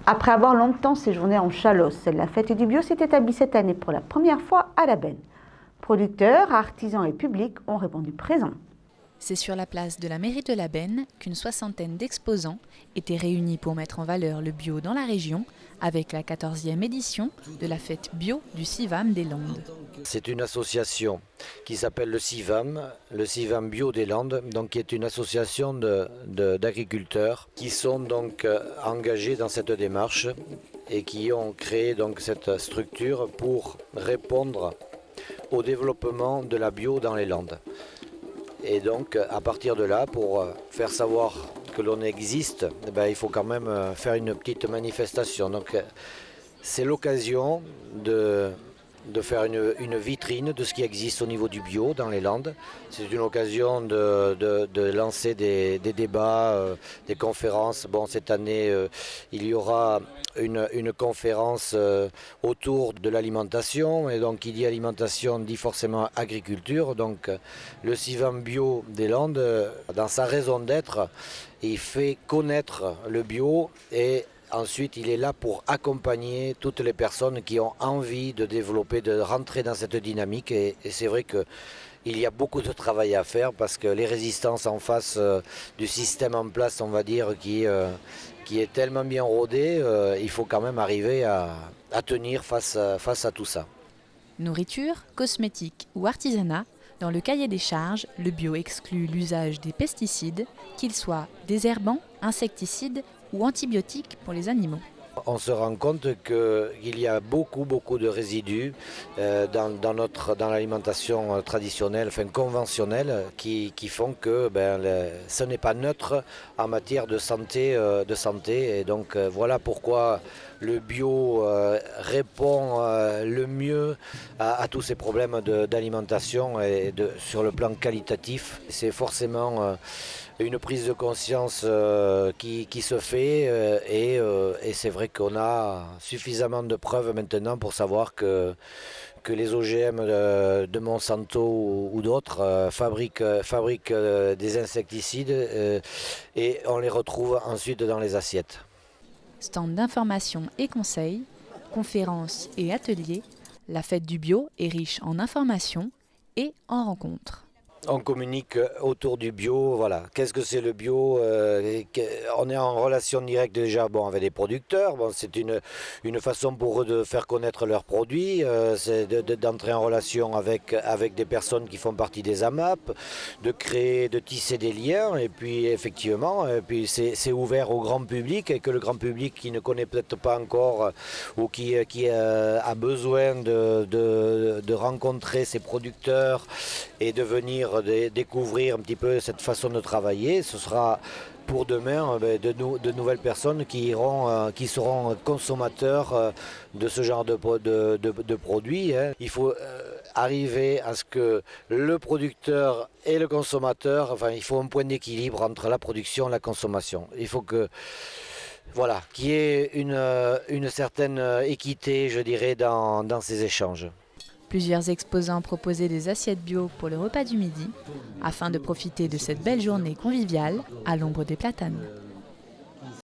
Après avoir longtemps séjourné en Chalosse, la fête du bio s'est établie cette année pour la première fois à la Benne. Producteurs, artisans et publics ont répondu présents. C'est sur la place de la mairie de la Benne qu'une soixantaine d'exposants étaient réunis pour mettre en valeur le bio dans la région avec la 14e édition de la fête bio du CIVAM des Landes. C'est une association qui s'appelle le CIVAM Bio des Landes, donc qui est une association d'agriculteurs qui sont donc engagés dans cette démarche et qui ont créé donc cette structure pour répondre au développement de la bio dans les Landes. Et donc à partir de là, pour faire savoir que l'on existe, il faut quand même faire une petite manifestation. Donc c'est l'occasion de faire une vitrine de ce qui existe au niveau du bio dans les Landes. C'est une occasion de lancer des débats, des conférences. Bon, cette année, il y aura une conférence autour de l'alimentation. Et donc, qui dit alimentation dit forcément agriculture. Donc, le CIVAM Bio des Landes, dans sa raison d'être, il fait connaître le bio et ensuite, il est là pour accompagner toutes les personnes qui ont envie de développer, de rentrer dans cette dynamique. Et c'est vrai qu'il y a beaucoup de travail à faire parce que les résistances en face du système en place, on va dire, qui est tellement bien rodé, il faut quand même arriver à tenir face à tout ça. Nourriture, cosmétiques ou artisanat, dans le cahier des charges, le bio exclut l'usage des pesticides, qu'ils soient désherbants, insecticides ou antibiotiques pour les animaux. On se rend compte qu'il y a beaucoup de résidus dans l'alimentation traditionnelle, enfin conventionnelle, qui font que ce n'est pas neutre en matière de santé. Et donc voilà pourquoi le bio répond le mieux à tous ces problèmes d'alimentation et sur le plan qualitatif. C'est forcément une prise de conscience qui se fait et c'est vrai qu'on a suffisamment de preuves maintenant pour savoir que les OGM de Monsanto ou d'autres fabriquent des insecticides et on les retrouve ensuite dans les assiettes. Stand d'information et conseils, conférences et ateliers, la fête du bio est riche en informations et en rencontres. On communique autour du bio, voilà. Qu'est-ce que c'est le bio? On est en relation directe déjà avec des producteurs. Bon, c'est une façon pour eux de faire connaître leurs produits, c'est d'entrer en relation avec des personnes qui font partie des AMAP, de tisser des liens. Et puis effectivement, c'est ouvert au grand public et que le grand public qui ne connaît peut-être pas encore ou qui a besoin de rencontrer ces producteurs et de venir découvrir un petit peu cette façon de travailler. Ce sera pour demain de nouvelles personnes qui seront consommateurs de ce genre de produits. Il faut arriver à ce que le producteur et le consommateur, il faut un point d'équilibre entre la production et la consommation. Il faut qu'il y ait une certaine équité, je dirais, dans ces échanges. Plusieurs exposants proposaient des assiettes bio pour le repas du midi, afin de profiter de cette belle journée conviviale à l'ombre des platanes.